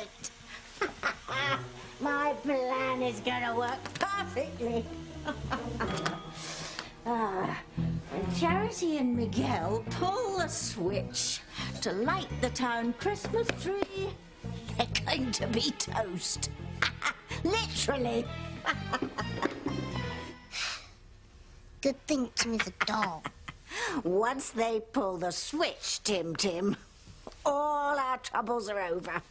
it. My plan is gonna work perfectly. When Charity and Miguel pull the switch to light the town Christmas tree, they're going to be toast. Literally. Good thing Timmy's a doll. Once they pull the switch, Tim Tim, all our troubles are over.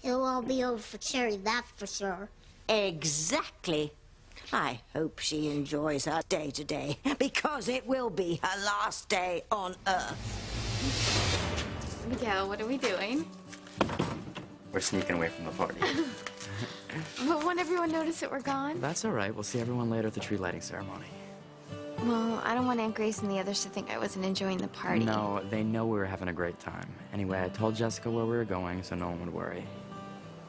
It'll all be over for Cherry, that's for sure. Exactly. I hope she enjoys her day today, because it will be her last day on Earth. Miguel, what are we doing? We're sneaking away from the party. But won't everyone notice that we're gone? That's all right. We'll see everyone later at the tree lighting ceremony. Well, I don't want Aunt Grace and the others to think I wasn't enjoying the party. No, they know we were having a great time. Anyway, I told Jessica where we were going, so no one would worry.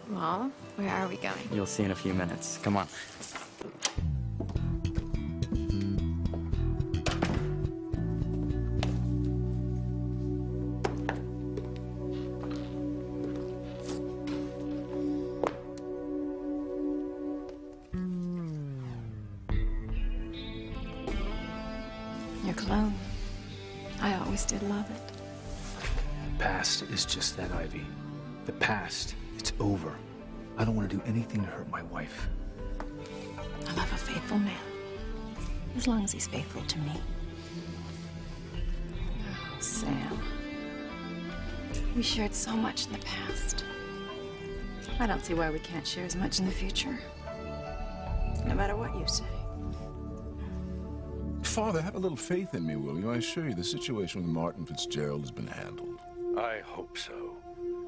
Well, where are we going? You'll see in a few minutes. Come on. Your cologne. I always did love it. The past is just that, Ivy. The past, it's over. I don't want to do anything to hurt my wife. I love a faithful man, as long as he's faithful to me. Oh, Sam. We shared so much in the past. I don't see why we can't share as much in the future. No matter what you say. Father, have a little faith in me, will you? I assure you the situation with Martin Fitzgerald has been handled. I hope so.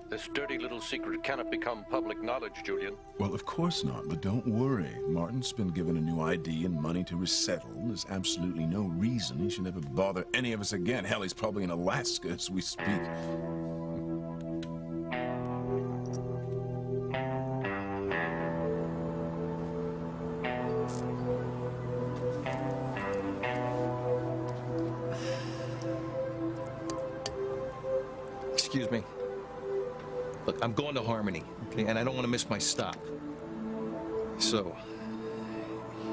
This dirty little secret cannot become public knowledge, Julian. Well, of course not, but don't worry. Martin's been given a new ID and money to resettle. There's absolutely no reason he should ever bother any of us again. Hell, he's probably in Alaska as we speak. Excuse me. Look, I'm going to Harmony, okay? And I don't want to miss my stop. So,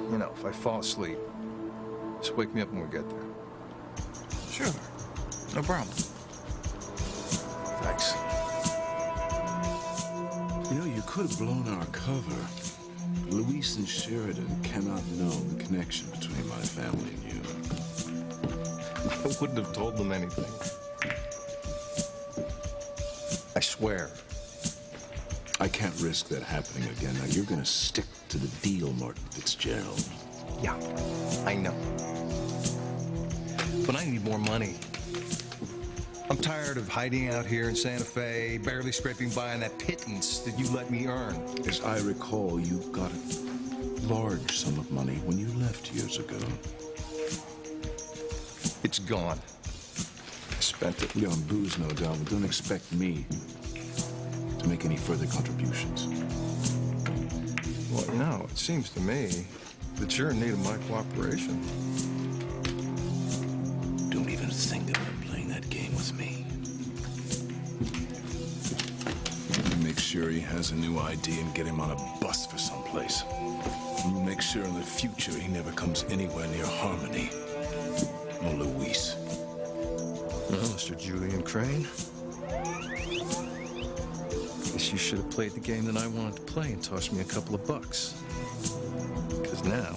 you know, if I fall asleep, just wake me up when we get there. Sure. No problem. Thanks. You know, you could have blown our cover. Luis and Sheridan cannot know the connection between my family and you. I wouldn't have told them anything. I swear. I can't risk that happening again. Now, you're gonna stick to the deal, Martin Fitzgerald. Yeah, I know. But I need more money. I'm tired of hiding out here in Santa Fe, barely scraping by on that pittance that you let me earn. As I recall, you got a large sum of money when you left years ago. It's gone. I spent it. Yeah, on booze, no doubt, but don't expect me to make any further contributions. Well, you know, it seems to me that you're in need of my cooperation. Don't even think about playing that game with me. Make sure he has a new ID and get him on a bus for someplace. And we'll make sure in the future he never comes anywhere near Harmony or Luis. Well, Mr. Julian Crane, guess you should have played the game that I wanted to play and tossed me a couple of bucks. Because now,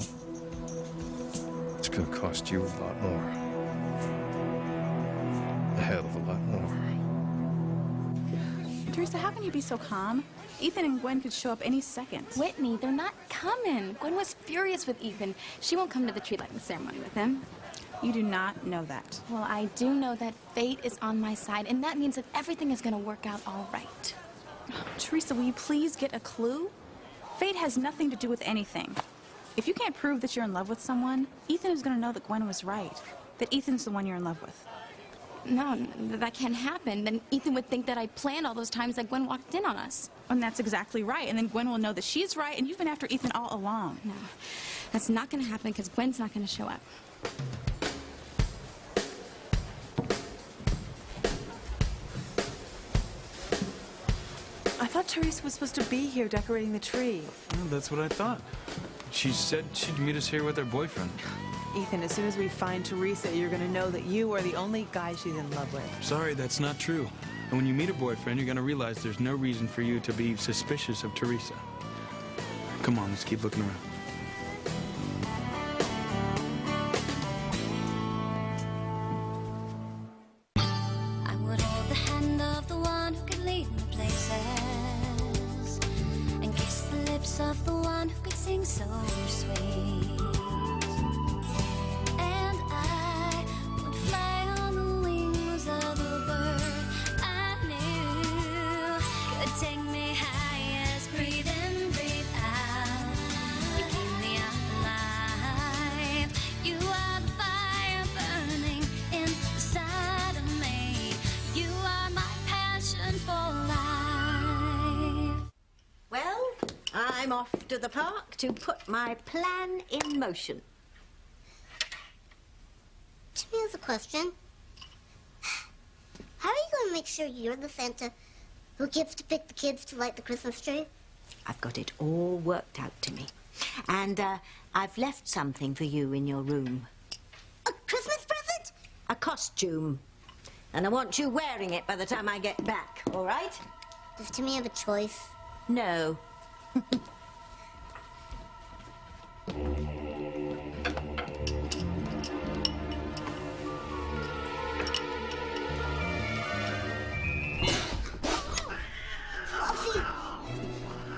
it's going to cost you a lot more. A hell of a lot more. Teresa, how can you be so calm? Ethan and Gwen could show up any second. Whitney, they're not coming. Gwen was furious with Ethan. She won't come to the tree lighting ceremony with him. You do not know that. Well, I do know that fate is on my side, and that means that everything is going to work out all right. Teresa, will you please get a clue? Fate has nothing to do with anything. If you can't prove that you're in love with someone, Ethan is going to know that Gwen was right. That Ethan's the one you're in love with. No, that can't happen. Then Ethan would think that I planned all those times that Gwen walked in on us. And that's exactly right. And then Gwen will know that she's right, and you've been after Ethan all along. No, that's not going to happen because Gwen's not going to show up. I thought Teresa was supposed to be here decorating the tree. Well, that's what I thought. She said she'd meet us here with her boyfriend. Ethan, as soon as we find Teresa, you're gonna know that you are the only guy she's in love with. Sorry, that's not true. And when you meet a boyfriend, you're gonna realize there's no reason for you to be suspicious of Teresa. Come on, let's keep looking around. I would hold the hand of the one who could lead me places, and kiss the lips of the one who could sing so sweet. And I would fly on the wings of the bird I knew could take me highest. Breathe in, breathe out. You keep me alive. You are the fire burning inside of me. You are my passion for life. Well, I'm off to the park to put my plan in motion. Timmy has a question. How are you going to make sure you're the Santa who gets to pick the kids to light the Christmas tree? I've got it all worked out, Timmy. And I've left something for you in your room. A Christmas present? A costume. And I want you wearing it by the time I get back, all right? Does Timmy have a choice? No. Fluffy!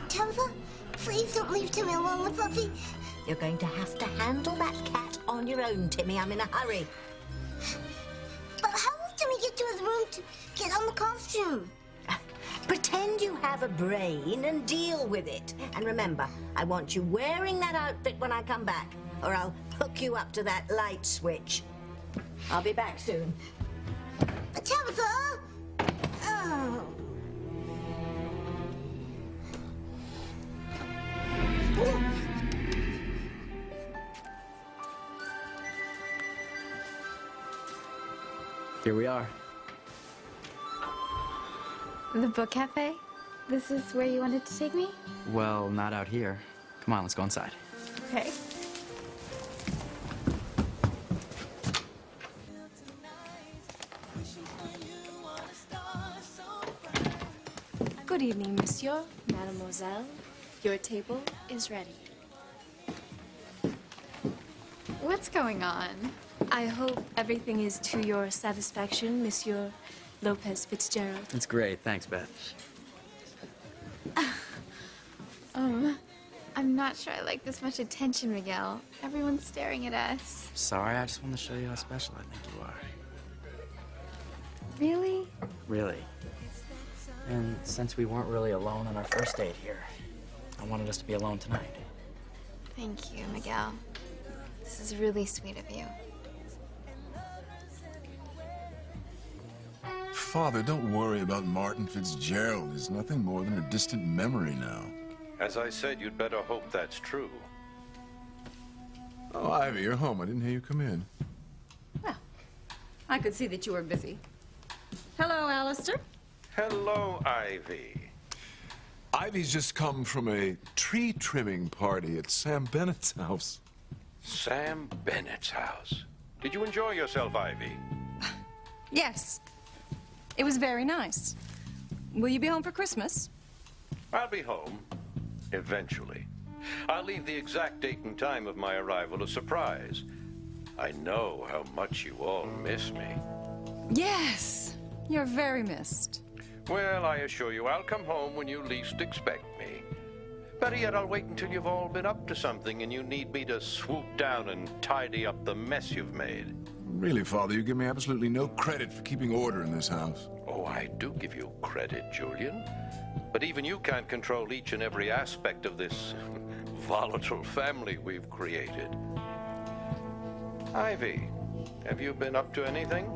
Tabitha, please don't leave Timmy alone with Fluffy. You're going to have to handle that cat on your own, Timmy. I'm in a hurry. But how will Timmy get to his room to get on the costume? Pretend you have a brain and deal with it. And remember, I want you wearing that outfit when I come back, or I'll hook you up to that light switch. I'll be back soon. But Tabitha! Oh. Here we are. The book cafe? This is where you wanted to take me? Well, not out here. Come on, let's go inside. Okay. Good evening, monsieur, mademoiselle. Your table is ready. What's going on? I hope everything is to your satisfaction, Monsieur Lopez Fitzgerald. It's great. Thanks, Beth. I'm not sure I like this much attention, Miguel. Everyone's staring at us. Sorry, I just wanted to show you how special I think you are. Really? Really. And since we weren't really alone on our first date here, I wanted us to be alone tonight. Thank you, Miguel. This is really sweet of you. Father, don't worry about Martin Fitzgerald. He's nothing more than a distant memory now. As I said, you'd better hope that's true. Oh, Ivy, you're home. I didn't hear you come in. Well, I could see that you were busy. Hello, Alistair. Hello, Ivy. Ivy's just come from a tree trimming party at Sam Bennett's house. Sam Bennett's house. Did you enjoy yourself, Ivy? Yes. It was very nice. Will you be home for Christmas? I'll be home. Eventually. I'll leave the exact date and time of my arrival a surprise. I know how much you all miss me. Yes. You're very missed. Well, I assure you, I'll come home when you least expect me. Better yet, I'll wait until you've all been up to something and you need me to swoop down and tidy up the mess you've made. Really, Father, you give me absolutely no credit for keeping order in this house. Oh, I do give you credit, Julian. But even you can't control each and every aspect of this volatile family we've created. Ivy, have you been up to anything?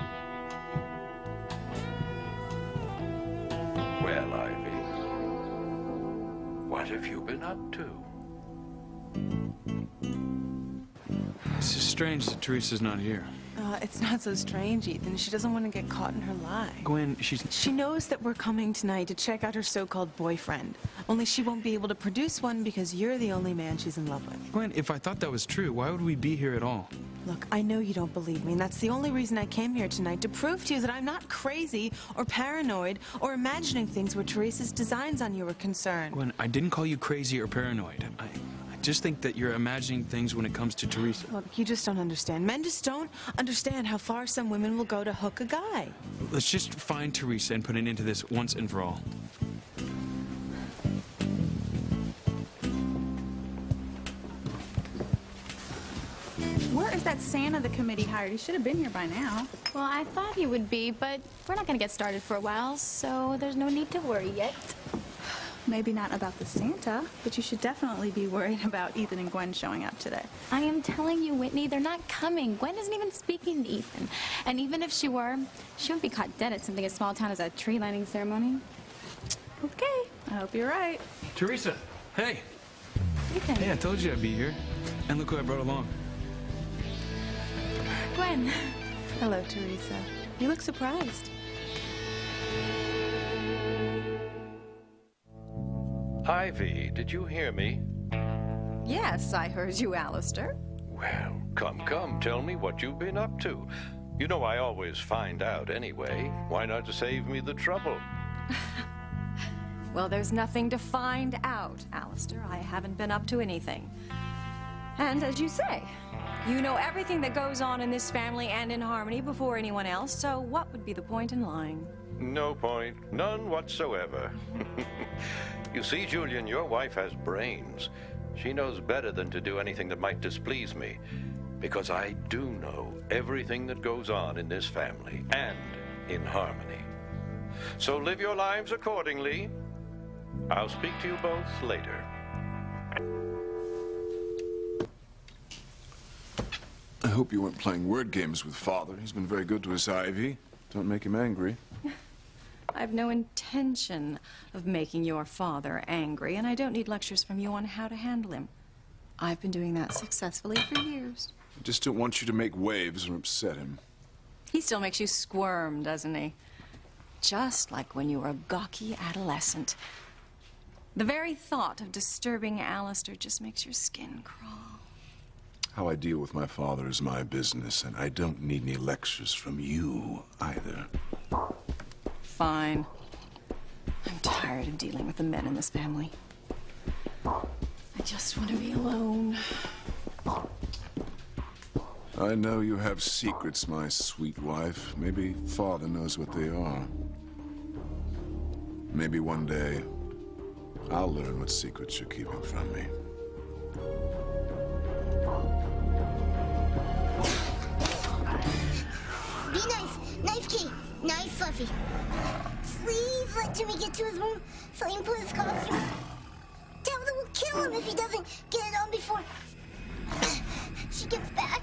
Well, Ivy, what have you been up to? It's just strange that Teresa's not here. It's not so strange, Ethan. She doesn't want to get caught in her lie. Gwen, She knows that we're coming tonight to check out her so-called boyfriend. Only she won't be able to produce one because you're the only man she's in love with. Gwen, if I thought that was true, why would we be here at all? Look, I know you don't believe me, and that's the only reason I came here tonight, to prove to you that I'm not crazy or paranoid or imagining things where Teresa's designs on you are concerned. Gwen, I didn't call you crazy or paranoid. I just think that you're imagining things when it comes to Teresa. Look, you just don't understand. Men just don't understand how far some women will go to hook a guy. Let's just find Teresa and put an end to this once and for all. Where is that Santa the committee hired? He should have been here by now. Well, I thought he would be, but we're not going to get started for a while, so there's no need to worry yet. Maybe not about the Santa, but you should definitely be worried about Ethan and Gwen showing up today. I am telling you, Whitney, they're not coming. Gwen isn't even speaking to Ethan. And even if she were, she wouldn't be caught dead at something as small town as a tree lighting ceremony. Okay, I hope you're right. Teresa, hey. Ethan. Hey, I told you I'd be here. And look who I brought along. Gwen. Hello, Teresa. You look surprised. Ivy, did you hear me? Yes, I heard you, Alistair. Well, come, tell me what you've been up to. You know I always find out anyway. Why not save me the trouble? Well, there's nothing to find out, Alistair. I haven't been up to anything. And as you say, you know everything that goes on in this family and in Harmony before anyone else, so what would be the point in lying? No point. None whatsoever. You see, Julian, your wife has brains. She knows better than to do anything that might displease me, because I do know everything that goes on in this family and in Harmony. So live your lives accordingly. I'll speak to you both later. I hope you weren't playing word games with Father. He's been very good to us, Ivy. Don't make him angry. I have no intention of making your father angry, and I don't need lectures from you on how to handle him. I've been doing that successfully for years. I just don't want you to make waves or upset him. He still makes you squirm, doesn't he? Just like when you were a gawky adolescent. The very thought of disturbing Alistair just makes your skin crawl. How I deal with my father is my business, and I don't need any lectures from you either. Fine. I'm tired of dealing with the men in this family. I just want to be alone. I know you have secrets, my sweet wife. Maybe Father knows what they are. Maybe one day, I'll learn what secrets you're keeping from me. Be nice. Knife key. Knife Fluffy. Please let Jimmy get to his room so he can put his costume. Tabitha will kill him if he doesn't get it on before she gets back.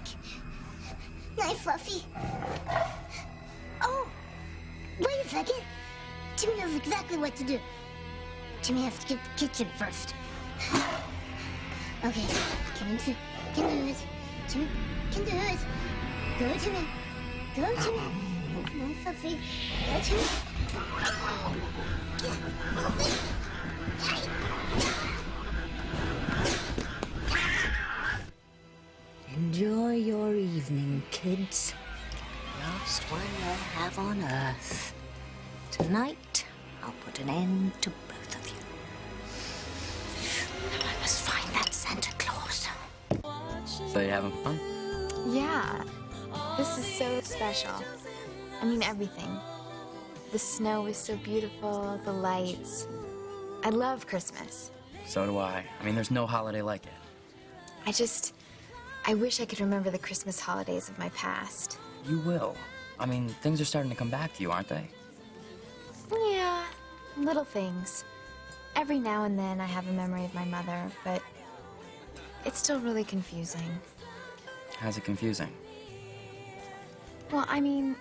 Knife Fluffy. Oh, wait a second. Jimmy knows exactly what to do. Jimmy has to get the kitchen first. Okay, can do it. Jimmy can do it. Go, Jimmy. Go, Jimmy. No, Fluffy. Go, Jimmy. Enjoy your evening, kids. Last one you'll have on Earth. Tonight, I'll put an end to both of you. Now I must find that Santa Claus. So you having fun? Yeah. This is so special. I mean, everything. The snow is so beautiful, the lights. I love Christmas. So do I. I mean, there's no holiday like it. I wish I could remember the Christmas holidays of my past. You will. I mean, things are starting to come back to you, aren't they? Yeah, little things. Every now and then I have a memory of my mother, but it's still really confusing. How's it confusing? Well, I mean,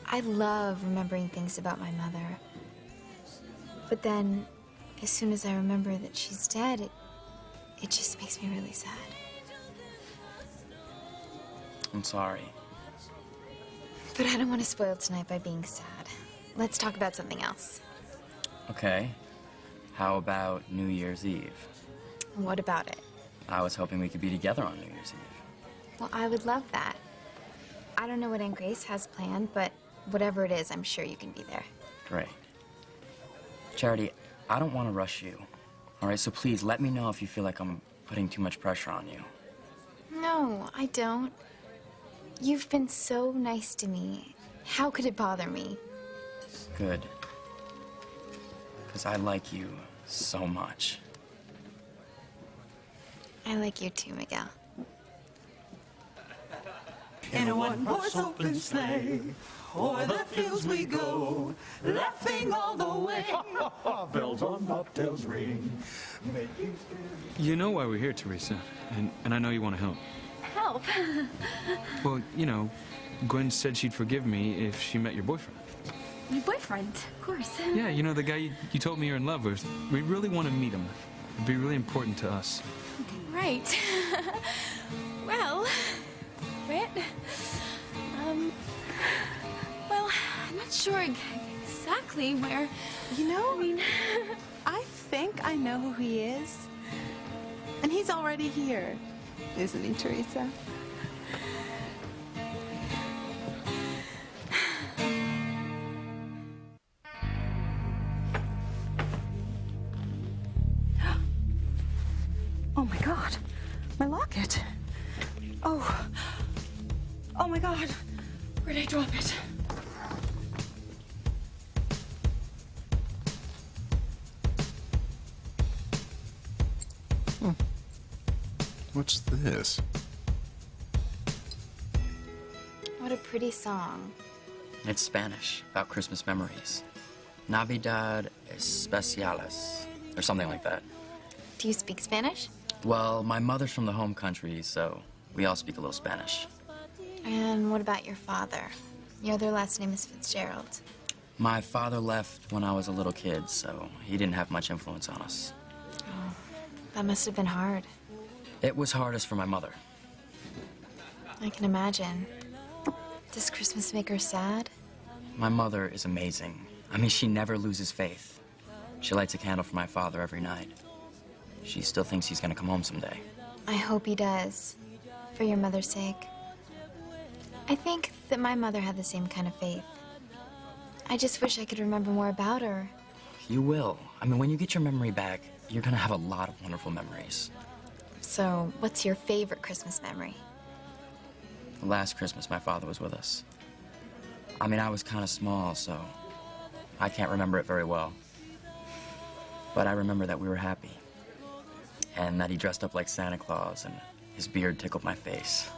I love remembering things about my mother. But then, as soon as I remember that she's dead, it just makes me really sad. I'm sorry. But I don't want to spoil tonight by being sad. Let's talk about something else. Okay. How about New Year's Eve? What about it? I was hoping we could be together on New Year's Eve. Well, I would love that. I don't know what Aunt Grace has planned, but whatever it is, I'm sure you can be there. Great. Charity, I don't want to rush you. All right, so please let me know if you feel like I'm putting too much pressure on you. No, I don't. You've been so nice to me. How could it bother me? Good. Because I like you so much. I like you too, Miguel. In a one-horse open sleigh, o'er the fields we go, laughing all the way. Bells on bobtails ring. You know why we're here, Teresa, and I know you want to help. Help? Well, you know, Gwen said she'd forgive me if she met your boyfriend. My boyfriend, of course. Yeah, you know, the guy you told me you're in love with. We really want to meet him. It'd be really important to us. Right. Well, Britt, well, I'm not sure exactly where. You know, I think I know who he is. And he's already here, isn't he, Teresa? Oh my God, my locket. Oh my God, where'd I drop it? What's this? What a pretty song. It's Spanish, about Christmas memories. Navidad Especiales, or something like that. Do you speak Spanish? Well, my mother's from the home country, so we all speak a little Spanish. And what about your father? Your other last name is Fitzgerald. My father left when I was a little kid, so he didn't have much influence on us. Oh, that must have been hard. It was hardest for my mother. I can imagine. Does Christmas make her sad? My mother is amazing. I mean, she never loses faith. She lights a candle for my father every night. She still thinks he's gonna come home someday. I hope he does, for your mother's sake. I think that my mother had the same kind of faith. I just wish I could remember more about her. You will. I mean, when you get your memory back, you're gonna have a lot of wonderful memories. So, what's your favorite Christmas memory? The last Christmas my father was with us. I mean, I was kind of small, so I can't remember it very well. But I remember that we were happy. And that he dressed up like Santa Claus and his beard tickled my face.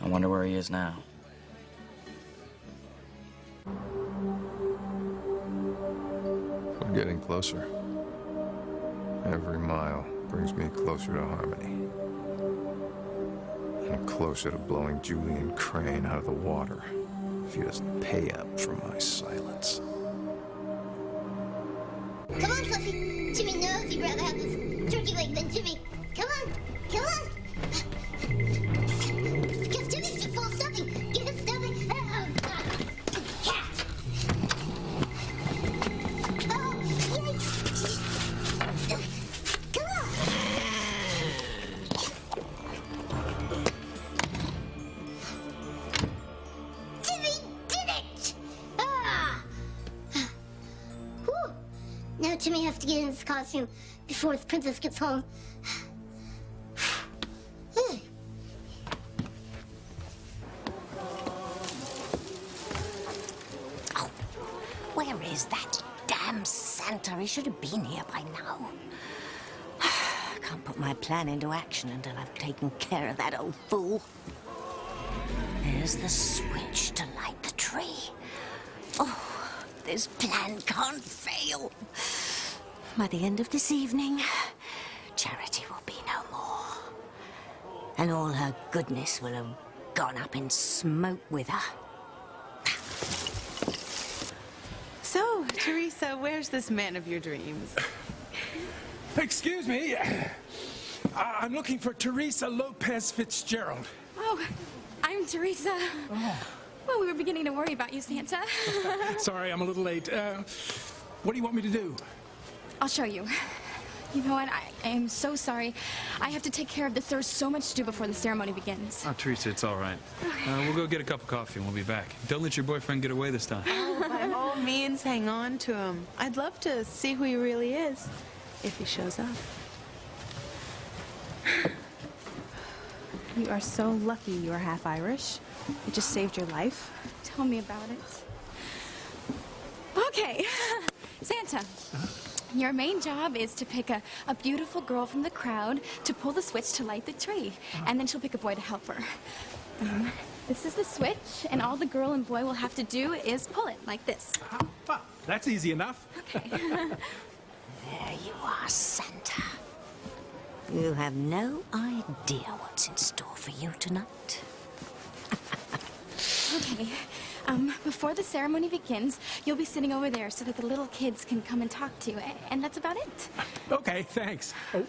I wonder where he is now. We're getting closer. Every mile brings me closer to Harmony. And closer to blowing Julian Crane out of the water if he doesn't pay up for my silence. Come on, Fluffy. Jimmy knows you'd rather have this turkey leg than Jimmy. Come on. Come on. Because Jimmy's too full of stuffing. Get him stuffing. Cat. Oh, yikes. Come on. Jimmy did it. Ah. Whew. Now Jimmy has to get in his costume before his princess gets home. Oh, where is that damn Santa? He should have been here by now. I can't put my plan into action until I've taken care of that old fool. There's the switch to light the tree. Oh, this plan can't fail. By the end of this evening, Charity will be no more. And all her goodness will have gone up in smoke with her. So, Teresa, where's this man of your dreams? Excuse me. I'm looking for Teresa Lopez Fitzgerald. Oh, I'm Teresa. Oh. Well, we were beginning to worry about you, Santa. Sorry, I'm a little late. What do you want me to do? I'll show you. You know what? I am so sorry. I have to take care of this. There's so much to do before the ceremony begins. Oh, Teresa, it's all right. We'll go get a cup of coffee and we'll be back. Don't let your boyfriend get away this time. Oh, by all means, hang on to him. I'd love to see who he really is, if he shows up. You are so lucky you are half Irish. It just saved your life. Tell me about it. Okay, Santa. Your main job is to pick a beautiful girl from the crowd to pull the switch to light the tree. And then she'll pick a boy to help her. This is the switch, and all the girl and boy will have to do is pull it, like this. Well, that's easy enough. Okay. There you are, Santa. You have no idea what's in store for you tonight. Okay. Before the ceremony begins, you'll be sitting over there so that the little kids can come and talk to you. And that's about it. Okay, thanks. Oh,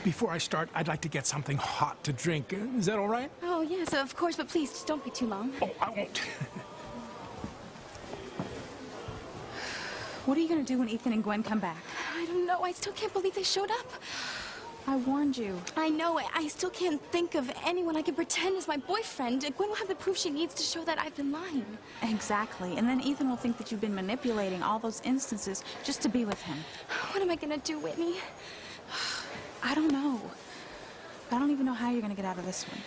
before I start, I'd like to get something hot to drink. Is that all right? Oh, yes, of course, but please, just don't be too long. Oh, I won't. What are you going to do when Ethan and Gwen come back? I don't know. I still can't believe they showed up. I warned you. I know. I still can't think of anyone I can pretend is my boyfriend. Gwen will have the proof she needs to show that I've been lying. Exactly. And then Ethan will think that you've been manipulating all those instances just to be with him. What am I going to do, Whitney? I don't know. I don't even know how you're going to get out of this one.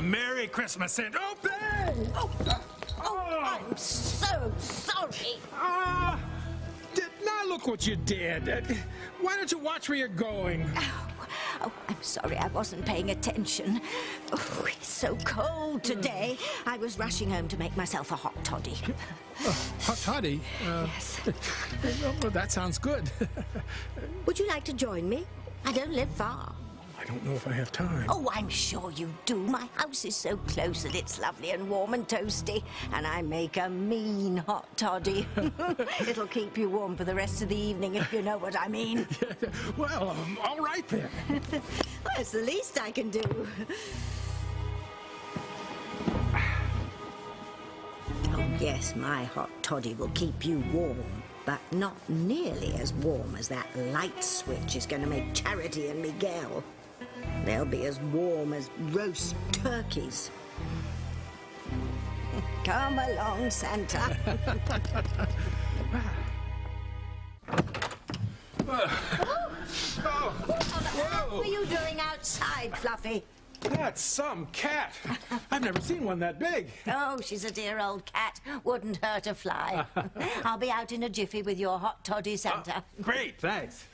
Merry Christmas, Santa. Oh, babe! I'm so sorry. Now look what you did. Why don't you watch where you're going? Oh, I'm sorry, I wasn't paying attention. Oh, it's so cold today. I was rushing home to make myself a hot toddy. Hot toddy? Yes. Well, that sounds good. Would you like to join me? I don't live far. I don't know if I have time. Oh, I'm sure you do. My house is so close that it's lovely and warm and toasty. And I make a mean hot toddy. It'll keep you warm for the rest of the evening, if you know what I mean. Well, all right then. Well, it's the least I can do. Oh, yes, my hot toddy will keep you warm. But not nearly as warm as that light switch is going to make Charity and Miguel. They'll be as warm as roast turkeys. Come along, Santa. What were you doing outside, Fluffy? That's some cat. I've never seen one that big. Oh, she's a dear old cat. Wouldn't hurt a fly. I'll be out in a jiffy with your hot toddy, Santa. Great, thanks.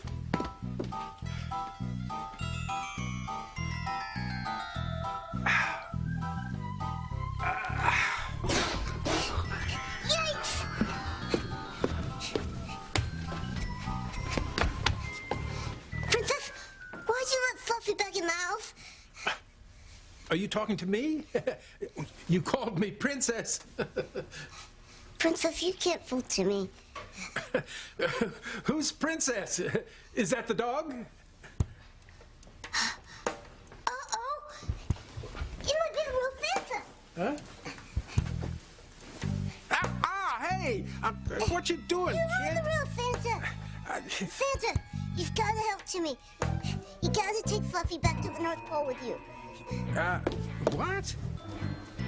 Yikes! Princess, why'd you let Fluffy back in the house? Are you talking to me? You called me Princess. Princess, you can't fool Timmy. Who's Princess? Is that the dog? Uh-oh! You might be the real Santa! Huh? Hey! What you doing, You kid? are the real Santa! Santa, you've got to help Timmy. You got to take Fluffy back to the North Pole with you. What?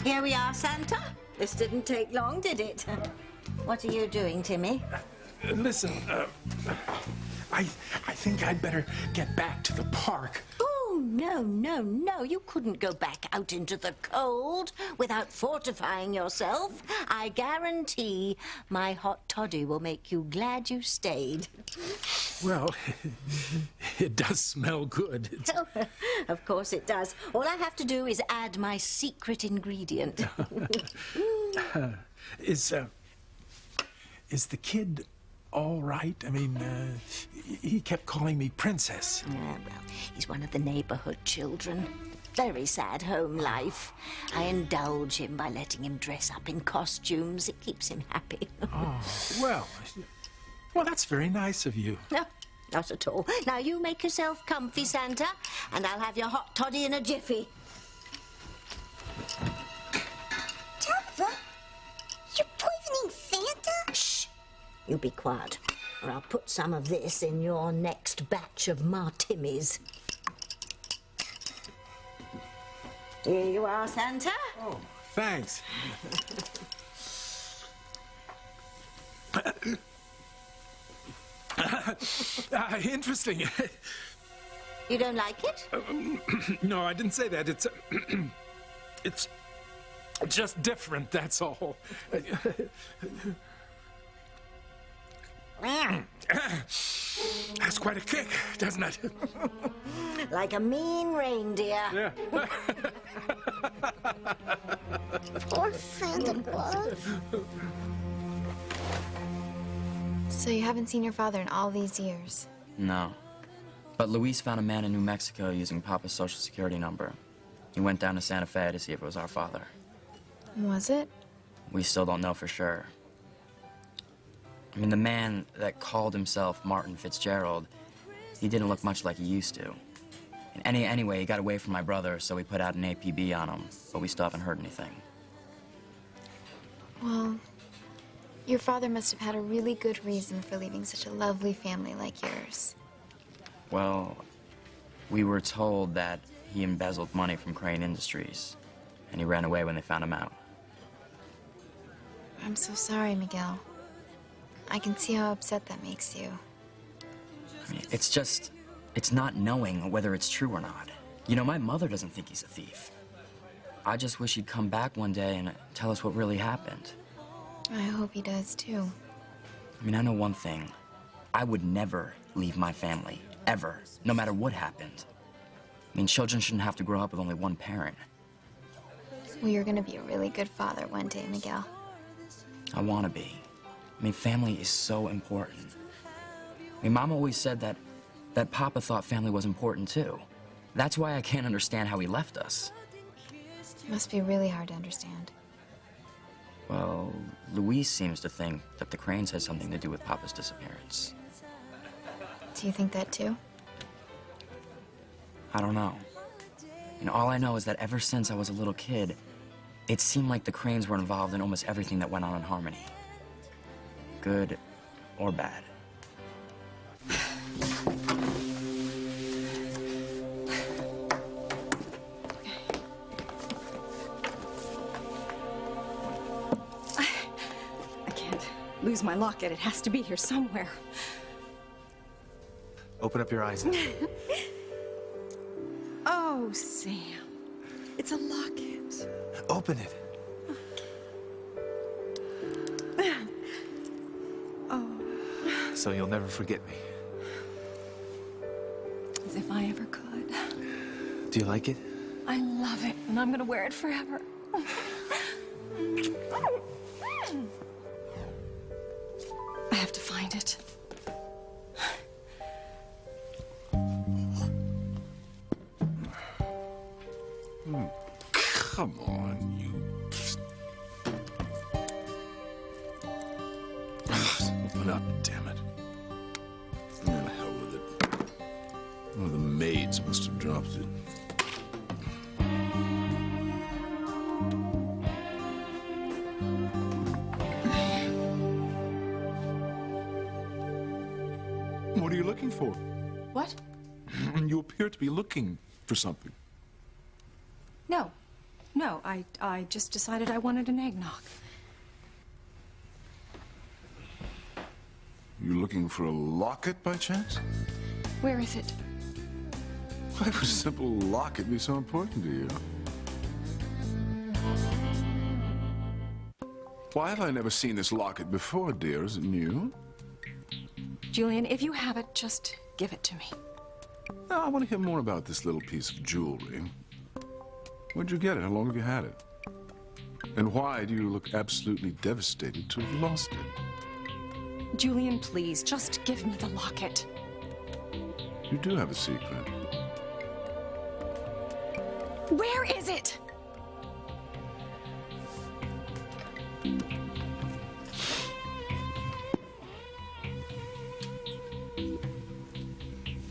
Here we are, Santa. This didn't take long, did it? What are you doing, Timmy? Listen, I think I'd better get back to the park. Oh, no, no, no. You couldn't go back out into the cold without fortifying yourself. I guarantee my hot toddy will make you glad you stayed. Well, it does smell good. Of course it does. All I have to do is add my secret ingredient. Is the kid all right? I mean, he kept calling me Princess. Yeah, well, he's one of the neighborhood children. very sad home life. I indulge him by letting him dress up in costumes. It keeps him happy. Oh, well, that's very nice of you. No, not at all. Now, you make yourself comfy, Santa, and I'll have your hot toddy in a jiffy. Tabitha, you're poisoning Santa? Shh! You be quiet, or I'll put some of this in your next batch of Martinis. Here you are, Santa. Oh, thanks. Interesting. You don't like it? No, I didn't say that. It's it's just different, that's all. That's quite a kick, doesn't it? Like a mean reindeer. Yeah. Poor Santa Claus. So you haven't seen your father in all these years? No. But Luis found a man in New Mexico using Papa's social security number. He went down to Santa Fe to see if it was our father. Was it? We still don't know for sure. I mean, the man that called himself Martin Fitzgerald, he didn't look much like he used to. And anyway, he got away from my brother, so we put out an APB on him, but we still haven't heard anything. Well, your father must have had a really good reason for leaving such a lovely family like yours. Well, we were told that he embezzled money from Crane Industries, and he ran away when they found him out. I'm so sorry, Miguel. I can see how upset that makes you. I mean, it's not knowing whether it's true or not. You know, my mother doesn't think he's a thief. I just wish he'd come back one day and tell us what really happened. I hope he does, too. I mean, I know one thing. I would never leave my family, ever, no matter what happened. I mean, children shouldn't have to grow up with only one parent. Well, you're gonna be a really good father one day, Miguel. I want to be. I mean, family is so important. I mean, Mom always said that Papa thought family was important, too. That's why I can't understand how he left us. It must be really hard to understand. Well, Luis seems to think that the Cranes had something to do with Papa's disappearance. Do you think that, too? I don't know. You know, all I know is that ever since I was a little kid, it seemed like the Cranes were involved in almost everything that went on in Harmony. Good or bad. I can't lose my locket. It has to be here somewhere. Open up your eyes. Oh, Sam. It's a locket. Open it. Oh. So you'll never forget me. As if I ever could. Do you like it? I love it, and I'm gonna wear it forever. I have to find it. Come on, you... Open up, damn it. Oh, hell with it. One of the maids must have dropped it. What are you looking for? What? You appear to be looking for something. No. No, I just decided I wanted an eggnog. You looking for a locket by chance? Where is it? Why would a simple locket be so important to you? Why have I never seen this locket before, dear? Is it new? Julian, if you have it, just give it to me. No, I want to hear more about this little piece of jewelry. Where'd you get it? How long have you had it? And why do you look absolutely devastated to have lost it? Julian, please, just give me the locket. You do have a secret. Where is it?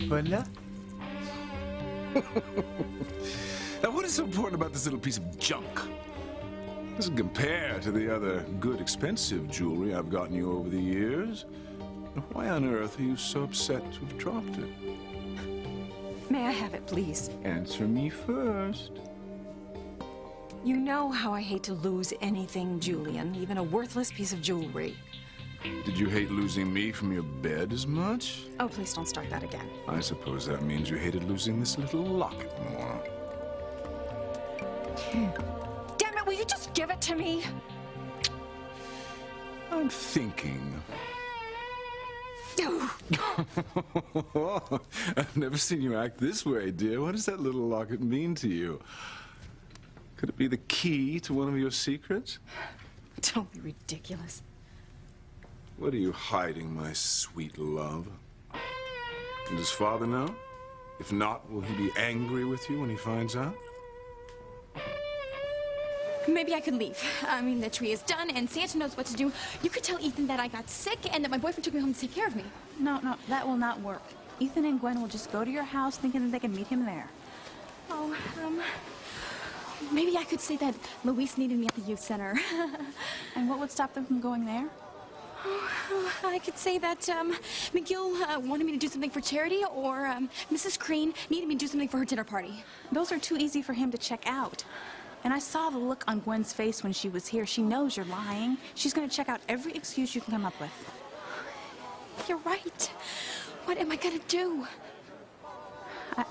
Voila. Now, what is so important about this little piece of junk? Doesn't compare to the other good, expensive jewelry I've gotten you over the years. Why on earth are you so upset to have dropped it? May I have it, please? Answer me first. You know how I hate to lose anything, Julian, even a worthless piece of jewelry. Did you hate losing me from your bed as much? Oh, please don't start that again. I suppose that means you hated losing this little locket more. Damn it, will you just give it to me? I'm thinking. I've never seen you act this way, dear. What does that little locket mean to you? Could it be the key to one of your secrets? Don't be ridiculous. What are you hiding, my sweet love? And does Father know? If not, will he be angry with you when he finds out? Maybe I could leave. I mean, the tree is done, and Santa knows what to do. You could tell Ethan that I got sick and that my boyfriend took me home to take care of me. No, that will not work. Ethan and Gwen will just go to your house thinking that they can meet him there. Oh, maybe I could say that Luis needed me at the youth center. And what would stop them from going there? Oh, I could say that McGill wanted me to do something for charity, or Mrs. Crean needed me to do something for her dinner party. Those are too easy for him to check out. And I saw the look on Gwen's face when she was here. She knows you're lying. She's going to check out every excuse you can come up with. You're right. What am I going to do?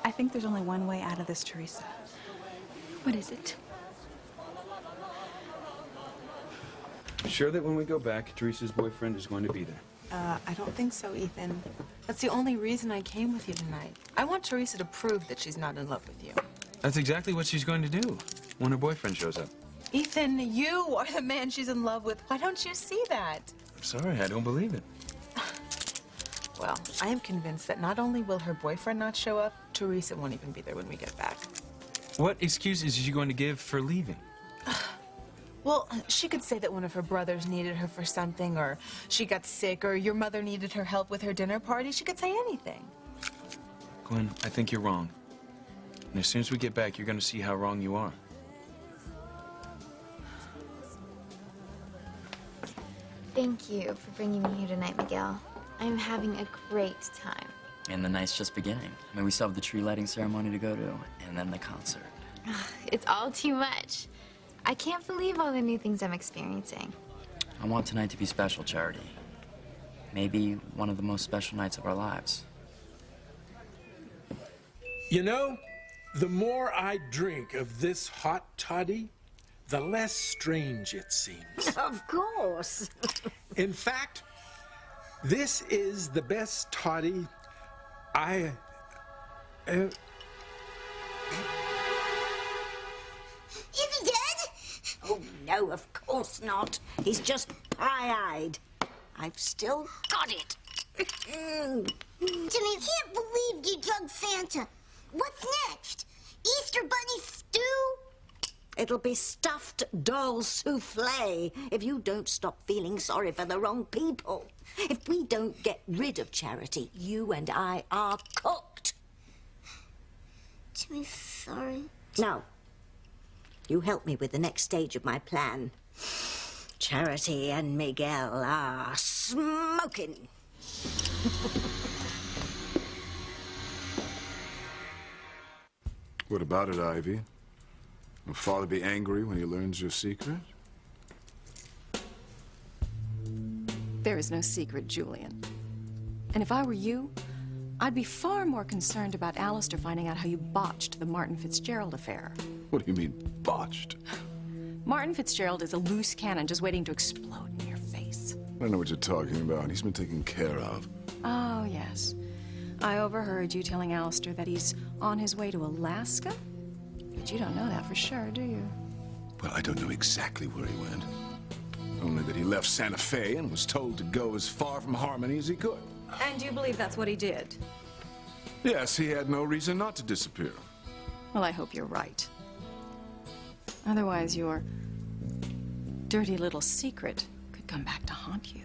I think there's only one way out of this, Teresa. What is it? Sure that when we go back, Teresa's boyfriend is going to be there? I don't think so, Ethan. That's the only reason I came with you tonight. I want Teresa to prove that she's not in love with you. That's exactly what she's going to do when her boyfriend shows up. Ethan, you are the man she's in love with. Why don't you see that? I'm sorry, I don't believe it. Well, I am convinced that not only will her boyfriend not show up, Teresa won't even be there when we get back. What excuses is she going to give for leaving? Well, she could say that one of her brothers needed her for something, or she got sick, or your mother needed her help with her dinner party. She could say anything. Gwen, I think you're wrong. And as soon as we get back, you're going to see how wrong you are. Thank you for bringing me here tonight, Miguel. I'm having a great time. And the night's just beginning. I mean, we still have the tree lighting ceremony to go to, and then the concert. It's all too much. I can't believe all the new things I'm experiencing. I want tonight to be special, Charity. Maybe one of the most special nights of our lives. You know, the more I drink of this hot toddy, the less strange it seems. Of course. In fact, this is the best toddy I... Is he dead? Oh, no, of course not. He's just pie-eyed. I've still got it. Jimmy, I can't believe you drugged Santa. What's next? Easter bunny stew? It'll be stuffed doll souffle if you don't stop feeling sorry for the wrong people. If we don't get rid of Charity, you and I are cooked. Jimmy, sorry. Now, you help me with the next stage of my plan. Charity and Miguel are smoking. What about it, Ivy? Will Father be angry when he learns your secret? There is no secret, Julian. And if I were you, I'd be far more concerned about Alistair finding out how you botched the Martin Fitzgerald affair. What do you mean, botched? Martin Fitzgerald is a loose cannon just waiting to explode in your face. I don't know what you're talking about. He's been taken care of. Oh, yes. I overheard you telling Alistair that he's on his way to Alaska. But you don't know that for sure, do you? Well, I don't know exactly where he went. Only that he left Santa Fe and was told to go as far from Harmony as he could. And you believe that's what he did? Yes, he had no reason not to disappear. Well, I hope you're right. Otherwise, your dirty little secret could come back to haunt you.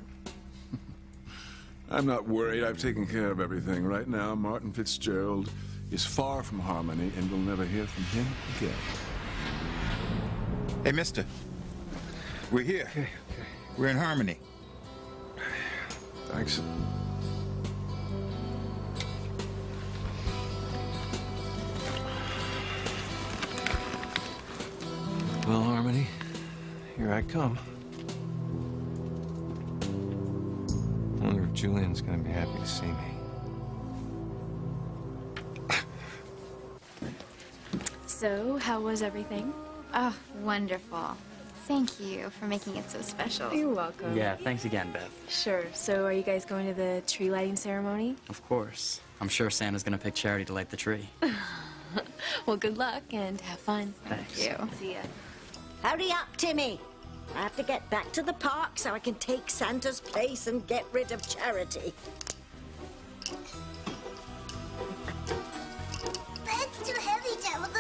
I'm not worried. I've taken care of everything. Right now, Martin Fitzgerald is far from Harmony, and you'll never hear from him again. Hey, mister. We're here. Okay. We're in Harmony. Thanks. Well, Harmony, here I come. I wonder if Julian's gonna be happy to see me. So, how was everything? Oh, wonderful. Thank you for making it so special. You're welcome. Yeah, thanks again, Beth. Sure. So, are you guys going to the tree lighting ceremony? Of course. I'm sure Santa's gonna pick Charity to light the tree. Well, good luck and have fun. Thanks. Thank you. See ya. Hurry up, Timmy. I have to get back to the park so I can take Santa's place and get rid of Charity. That's too heavy, Tabitha.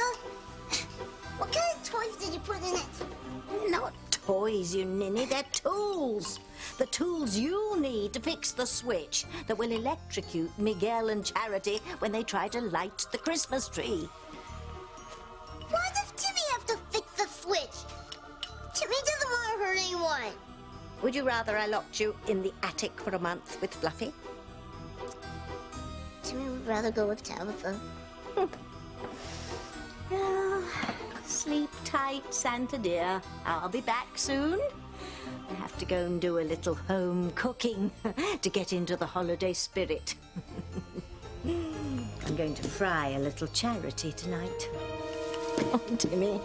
What kind of toys did you put in it? Not toys, you ninny. They're tools. The tools you'll need to fix the switch that will electrocute Miguel and Charity when they try to light the Christmas tree. Why does Timmy have to fix the switch? Timmy doesn't want to hurt anyone. Would you rather I locked you in the attic for a month with Fluffy? Timmy would rather go with Tabitha. Oh, sleep tight, Santa dear. I'll be back soon. I have to go and do a little home cooking to get into the holiday spirit. I'm going to fry a little Charity tonight. Oh, Timmy.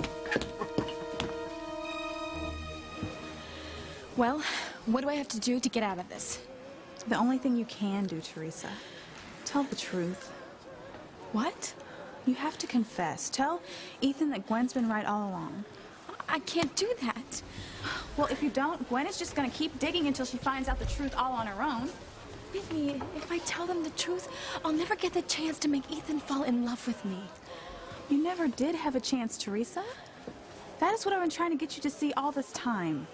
Well, what do I have to do to get out of this? The only thing you can do, Teresa. Tell the truth. What? You have to confess. Tell Ethan that Gwen's been right all along. I can't do that. Well, if you don't, Gwen is just going to keep digging until she finds out the truth all on her own. Whitney, if I tell them the truth, I'll never get the chance to make Ethan fall in love with me. You never did have a chance, Teresa. That is what I've been trying to get you to see all this time.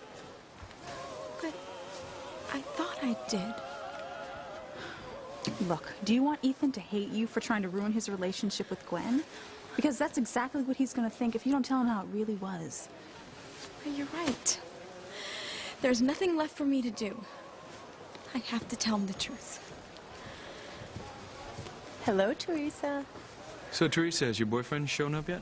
But I thought I did. Look, do you want Ethan to hate you for trying to ruin his relationship with Gwen? Because that's exactly what he's going to think if you don't tell him how it really was. But you're right. There's nothing left for me to do. I have to tell him the truth. Hello, Teresa. So, Teresa, has your boyfriend shown up yet?